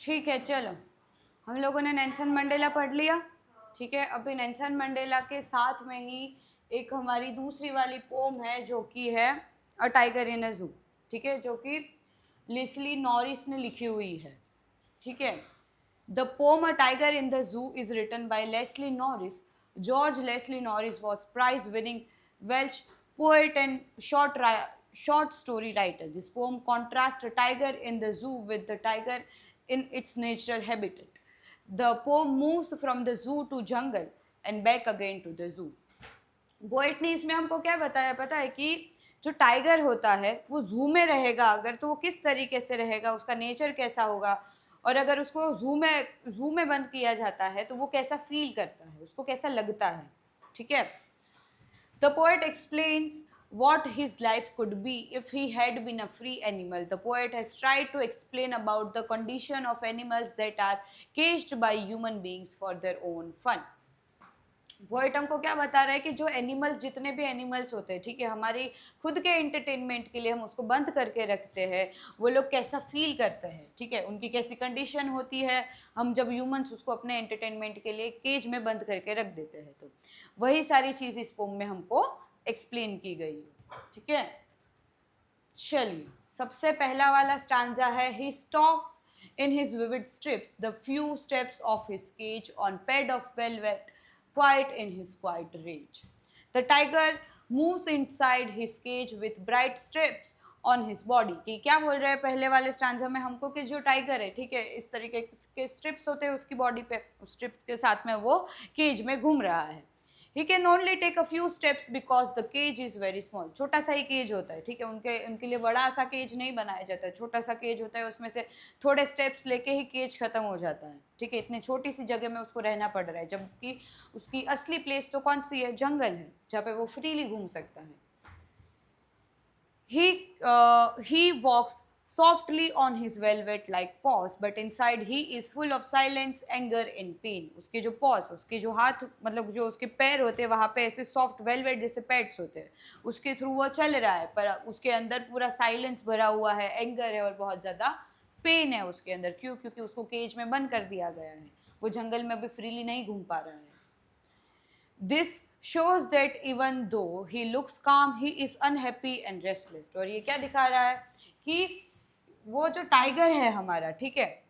ठीक है, चलो हम लोगों ने नेल्सन मंडेला पढ़ लिया। ठीक है, अभी नेल्सन मंडेला के साथ में ही एक हमारी दूसरी वाली पोम है जो कि है अ टाइगर इन अ जू। ठीक है, जो कि लेस्ली नॉरिस ने लिखी हुई है। ठीक है, the poem a tiger in the zoo is written by Leslie Norris. George Leslie Norris was prize winning Welsh poet and short story writer. This poem contrasts a tiger in the zoo with the tiger in its natural habitat. The poem moves from the zoo to jungle and back again to the zoo. Poet ने इसमें हमको क्या बताया पता है कि जो tiger होता है वो जू में रहेगा अगर तो वो किस तरीके से रहेगा, उसका नेचर कैसा होगा, और अगर उसको जू में बंद किया जाता है तो वो कैसा फील करता है, उसको कैसा लगता है। ठीक है, the poet explains what his life could be if he had been a free animal. The poet has tried to explain about the condition of animals that are caged by human beings for their own fun. Poet हमको क्या बता रहा है कि जो animals, जितने भी animals होते हैं, ठीक है, हमारी खुद के एंटरटेनमेंट के लिए हम उसको बंद करके रखते हैं, वो लोग कैसा फील करते हैं, ठीक है, उनकी कैसी कंडीशन होती है, हम जब ह्यूमंस उसको अपने एंटरटेनमेंट के लिए केज में बंद करके रख देते हैं। तो वही सारी चीज़ इस पोम में हमको एक्सप्लेन की गई है। ठीक है, चलिए सबसे पहला वाला स्टांजा है, ही stocks in his vivid strips the few steps of his cage on bed of velvet, quiet in his quiet rage. The tiger moves inside his cage with bright strips on his body. कि क्या बोल रहे हैं पहले वाले stanza में हमको कि जो टाइगर है, ठीक है, इस तरीके के स्ट्रिप्स होते हैं उसकी बॉडी पे, उस स्ट्रिप्स के साथ में वो केज में घूम रहा है। He can only take a few steps because the cage is very small. छोटा सा ही केज होता है, ठीक है, उनके लिए बड़ा सा केज नहीं बनाया जाता है, छोटा सा केज होता है, उसमें से थोड़े स्टेप्स लेके ही केज खत्म हो जाता है। ठीक है, इतनी छोटी सी जगह में उसको रहना पड़ रहा है, जबकि उसकी असली प्लेस तो कौन सी है, जंगल है, जहाँ पे वो फ्रीली घूम सकता है। He walks softly on his velvet-like paws, but inside he is full of silence, anger and pain. उसके जो paws, उसके जो हाथ, मतलब जो उसके पैर होते हैं, वहाँ पे ऐसे soft velvet जैसे pads होते हैं, उसके थ्रू वो चल रहा है, पर उसके अंदर पूरा silence भरा हुआ है, anger है और बहुत ज़्यादा पेन है उसके अंदर। क्यों? क्योंकि उसको केज में बंद कर दिया गया है, वो जंगल में अभी फ्रीली नहीं घूम पा रहा है। This shows that even though he looks calm, he is unhappy and restless. और ये क्या दिखा रहा है कि वो जो टाइगर है हमारा, ठीक है,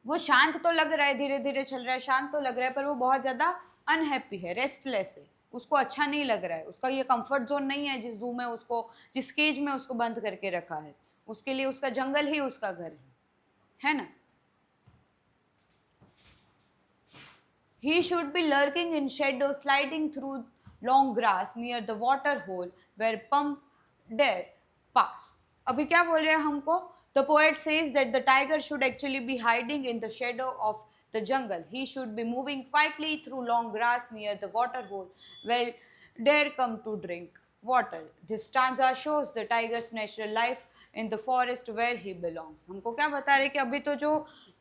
वो शांत तो लग रहा है, धीरे धीरे चल रहा है, शांत तो लग रहा है, पर वो बहुत ज़्यादा अनहैप्पी है, रेस्टलेस है, उसको अच्छा नहीं लग रहा है, उसका ये कंफर्ट जोन नहीं है जिस जू में उसको, जिस केज में उसको बंद करके रखा है, उसके लिए उसका जंगल ही उसका घर है ना। He should be lurking in shadow, sliding through long grass near the water hole where pump dare pass. अभी क्या बोल रहे हैं हमको? The poet says that the tiger should actually be hiding in the shadow of the jungle. He should be moving quietly through long grass near the water hole where dare come to drink water. This stanza shows the tiger's natural life in the forest where he belongs. हमको क्या बता रहे कि अभी तो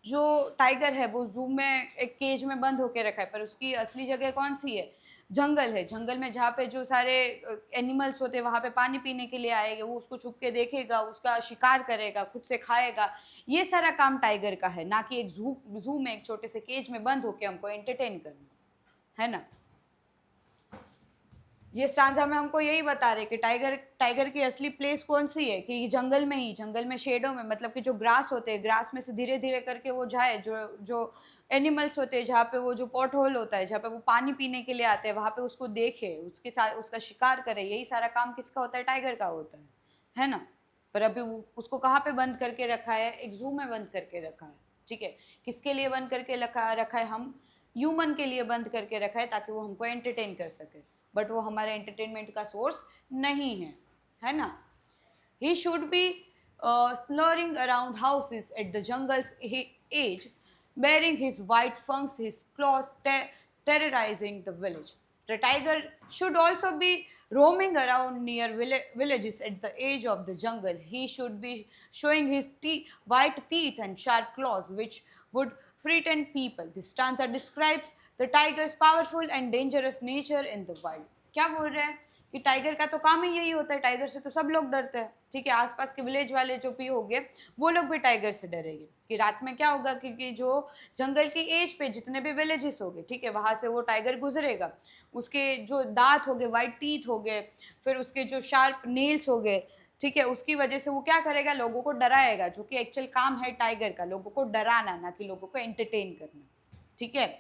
जो tiger है वो जू में एक केज में बंद होके रखा है, पर उसकी असली जगह कौन सी है, जंगल है। जंगल में जहाँ पे जो सारे एनिमल्स होते हैं वहाँ पे पानी पीने के लिए आएंगे, वो उसको छुप के देखेगा, उसका शिकार करेगा, खुद से खाएगा, ये सारा काम टाइगर का है, ना कि एक जू में एक छोटे से केज में बंद होके हमको एंटरटेन करना, है ना। ये स्टांजा में हमको यही बता रहे कि टाइगर की असली प्लेस कौन सी है, कि जंगल में ही, जंगल में शेडो में, मतलब कि जो ग्रास होते हैं, ग्रास में से धीरे धीरे करके वो जाए, जो एनिमल्स होते हैं, जहाँ पे वो जो पॉट होल होता है, जहाँ पे वो पानी पीने के लिए आते हैं, वहाँ पे उसको देखे, उसके साथ उसका शिकार करे, यही सारा काम किसका होता है, टाइगर का होता है ना। पर अभी उसको कहाँ पे बंद करके रखा है, एक जू में बंद करके रखा है। ठीक है, किसके लिए बंद करके रखा है, हम ह्यूमन के लिए बंद करके रखा है, ताकि वो हमको एंटरटेन कर सके, बट वो हमारे एंटरटेनमेंट का सोर्स नहीं है ना। He should be slurring around houses at the jungle's edge, bearing his white fangs, his claws terrorizing the village. The tiger should also be roaming around near villages at the edge of the jungle. He should be showing his white teeth and sharp claws, which would frighten people. This stanza describes the tiger's powerful and dangerous nature in the wild. क्या बोल रहे हैं कि tiger का तो काम ही यही होता है, टाइगर से तो सब लोग डरते हैं, ठीक है। आसपास के विलेज वाले जो भी होंगे वो लोग भी टाइगर से डरेंगे कि रात में क्या होगा, क्योंकि जो जंगल की एज पे जितने भी विलेजेस हो गए, ठीक है, वहां से वो टाइगर गुजरेगा, उसके जो दांत हो गए, वाइट टीथ हो गए, फिर उसके जो शार्प नेल्स हो गए, ठीक है, उसकी वजह से वो क्या करेगा, लोगों को डराएगा, जो कि एक्चुअल काम है टाइगर का, लोगों को डराना, ना कि लोगों को एंटरटेन करना, ठीक है।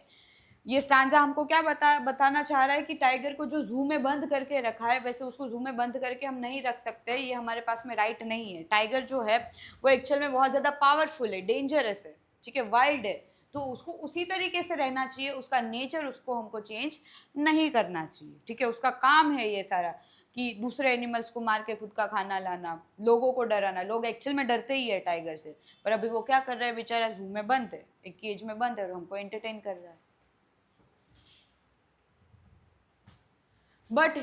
ये स्टांजा हमको क्या बताना चाह रहा है कि टाइगर को जो जू में बंद करके रखा है, वैसे उसको जू में बंद करके हम नहीं रख सकते, ये हमारे पास में राइट नहीं है। टाइगर जो है वो एक्चुअल में बहुत ज़्यादा पावरफुल है, डेंजरस है, ठीक है, वाइल्ड है, तो उसको उसी तरीके से रहना चाहिए, उसका नेचर उसको हमको चेंज नहीं करना चाहिए, ठीक है। उसका काम है ये सारा कि दूसरे एनिमल्स को मार के खुद का खाना लाना, लोगों को डराना। लोग एक्चुअल में डरते ही है टाइगर से, पर अभी वो क्या कर रहा है, बेचारा जू में बंद है, एक केज में बंद है और हमको एंटरटेन कर रहा है। But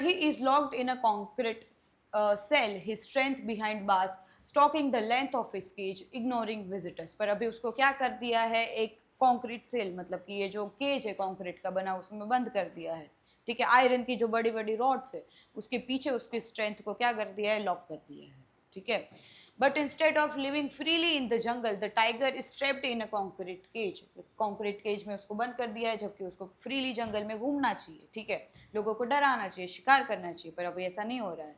he is locked in a concrete cell, his strength behind bars, stalking the length of his cage, ignoring visitors. पर अभी उसको क्या कर दिया है, एक कॉन्क्रीट सेल, मतलब कि ये जो केज है कॉन्क्रीट का बना, उसमें बंद कर दिया है, ठीक है। आयरन की जो बड़ी बड़ी रॉड्स है उसके पीछे उसकी स्ट्रेंथ को क्या कर दिया है, लॉक कर दिया है, ठीक है। But instead of living freely in the jungle, the tiger is trapped in a concrete cage. concrete cage में उसको बंद कर दिया है, जबकि उसको फ्रीली जंगल में घूमना चाहिए, ठीक है, लोगों को डराना चाहिए, शिकार करना चाहिए, पर अभी ऐसा नहीं हो रहा है।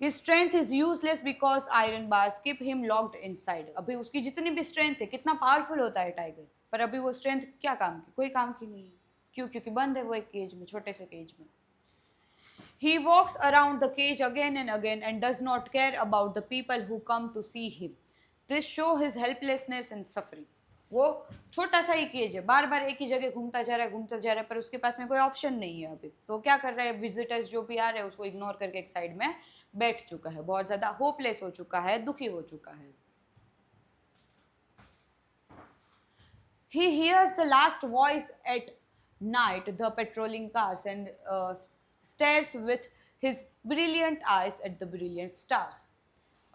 His strength is useless because iron bars keep him locked inside. अभी उसकी जितनी भी स्ट्रेंथ है, कितना पावरफुल होता है टाइगर, पर अभी वो स्ट्रेंथ क्या काम की, कोई काम की नहीं है। क्यों? क्योंकि बंद है वो एक केज में, छोटे से केज में। He walks around the cage again and again and does not care about the people who come to see him. This shows his helplessness and suffering. वो छोटा सा ही केज है, बार बार एक ही जगह घूमता जा रहा है, पर उसके पास में कोई ऑप्शन नहीं है अभी। तो क्या कर रहा है, विजिटर्स जो भी आ रहे हैं उसको इग्नोर करके एक साइड में बैठ चुका है, बहुत ज्यादा होपलेस हो चुका है, दुखी हो चुका है। He hears the last voice at night, the patrolling cars, and stares with his brilliant eyes at the brilliant stars.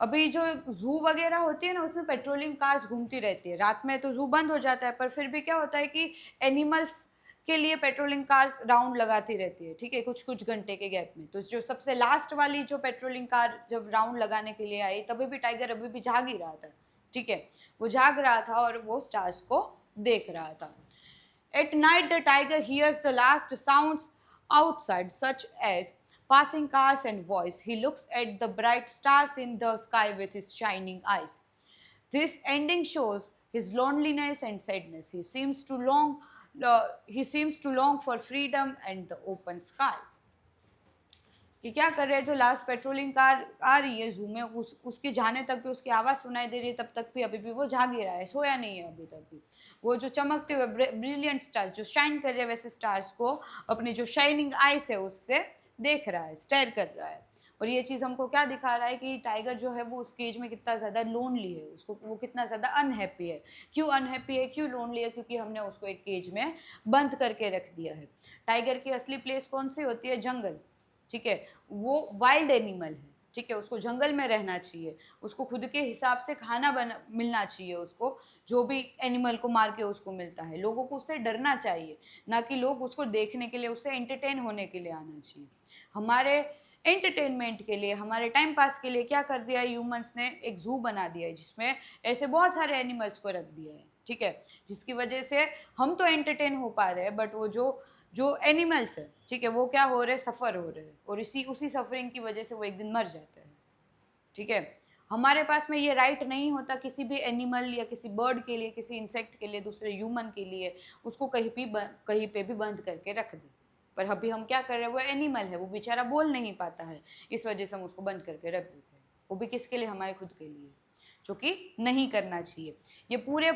अभी जो जू वगैरह होती है ना, उसमें पेट्रोलिंग कार्स घूमती रहती है, रात में तो जू बंद हो जाता है, पर फिर भी क्या होता है कि एनिमल्स के लिए पेट्रोलिंग कार्स राउंड लगाती रहती है, ठीक है, कुछ कुछ घंटे के गैप में। तो जो सबसे लास्ट वाली जो पेट्रोलिंग कार जब राउंड लगाने के लिए आई, तभी भी टाइगर अभी भी जाग ही रहा था, ठीक है, वो जाग रहा था और वो स्टार्स को देख रहा था। At night the tiger hears the last sounds outside, such as passing cars and voice. He looks at the bright stars in the sky with his shining eyes. This ending shows his loneliness and sadness. He seems to long for freedom and the open sky. कि क्या कर रहे हैं, जो last patrolling car आ रही है जू में, उसके जाने तक भी उसकी आवाज़ सुनाई दे रही है, तब तक भी अभी भी वो जाग ही रहा है, सोया नहीं है अभी तक भी। वो जो चमकते हुए ब्रिलियंट स्टार जो शाइन कर रहे हैं, वैसे स्टार्स को अपनी जो शाइनिंग आइज है उससे देख रहा है, स्टेयर कर रहा है। और ये चीज़ हमको क्या दिखा रहा है कि टाइगर जो है वो उस केज में कितना ज़्यादा लोनली है, उसको वो कितना ज़्यादा अनहैप्पी है। क्यों अनहैप्पी है, क्यों लोनली है? क्योंकि हमने उसको एक केज में बंद करके रख दिया है। टाइगर की असली प्लेस कौन सी होती है? जंगल, ठीक है, वो वाइल्ड एनिमल है, ठीक है, उसको जंगल में रहना चाहिए, उसको खुद के हिसाब से खाना मिलना चाहिए, उसको जो भी एनिमल को मार के उसको मिलता है, लोगों को उससे डरना चाहिए, ना कि लोग उसको देखने के लिए, उससे एंटरटेन होने के लिए आना चाहिए। हमारे एंटरटेनमेंट के लिए, हमारे टाइम पास के लिए क्या कर दिया है ह्यूमंस ने, एक जू बना दिया है जिसमें ऐसे बहुत सारे एनिमल्स को रख दिया है, ठीक है, जिसकी वजह से हम तो एंटरटेन हो पा रहे हैं, बट वो जो एनिमल्स है, ठीक है, वो क्या हो रहे हैं, सफ़र हो रहे हैं, और उसी सफरिंग की वजह से वो एक दिन मर जाते हैं, ठीक है। हमारे पास में ये राइट नहीं होता किसी भी एनिमल या किसी बर्ड के लिए, किसी इंसेक्ट के लिए, दूसरे ह्यूमन के लिए उसको कहीं पे भी बंद करके रख दे। पर अभी हम क्या कर रहे हैं, वो एनिमल है, वो बेचारा बोल नहीं पाता है, इस वजह से हम उसको बंद करके रख देते हैं, वो भी किसके लिए, हमारे खुद के लिए, जो कि नहीं करना चाहिए। ये पूरे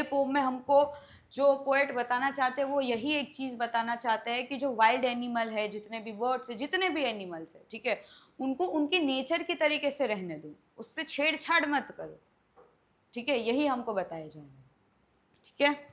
पोम में हमको जो पोएट बताना चाहते हैं वो यही एक चीज़ बताना चाहते हैं कि जो वाइल्ड एनिमल है, जितने भी बर्ड्स है, जितने भी एनिमल्स है, ठीक है, उनको उनके नेचर की तरीके से रहने दो, उससे छेड़छाड़ मत करो, ठीक है, यही हमको बताया जा रहा है, ठीक है।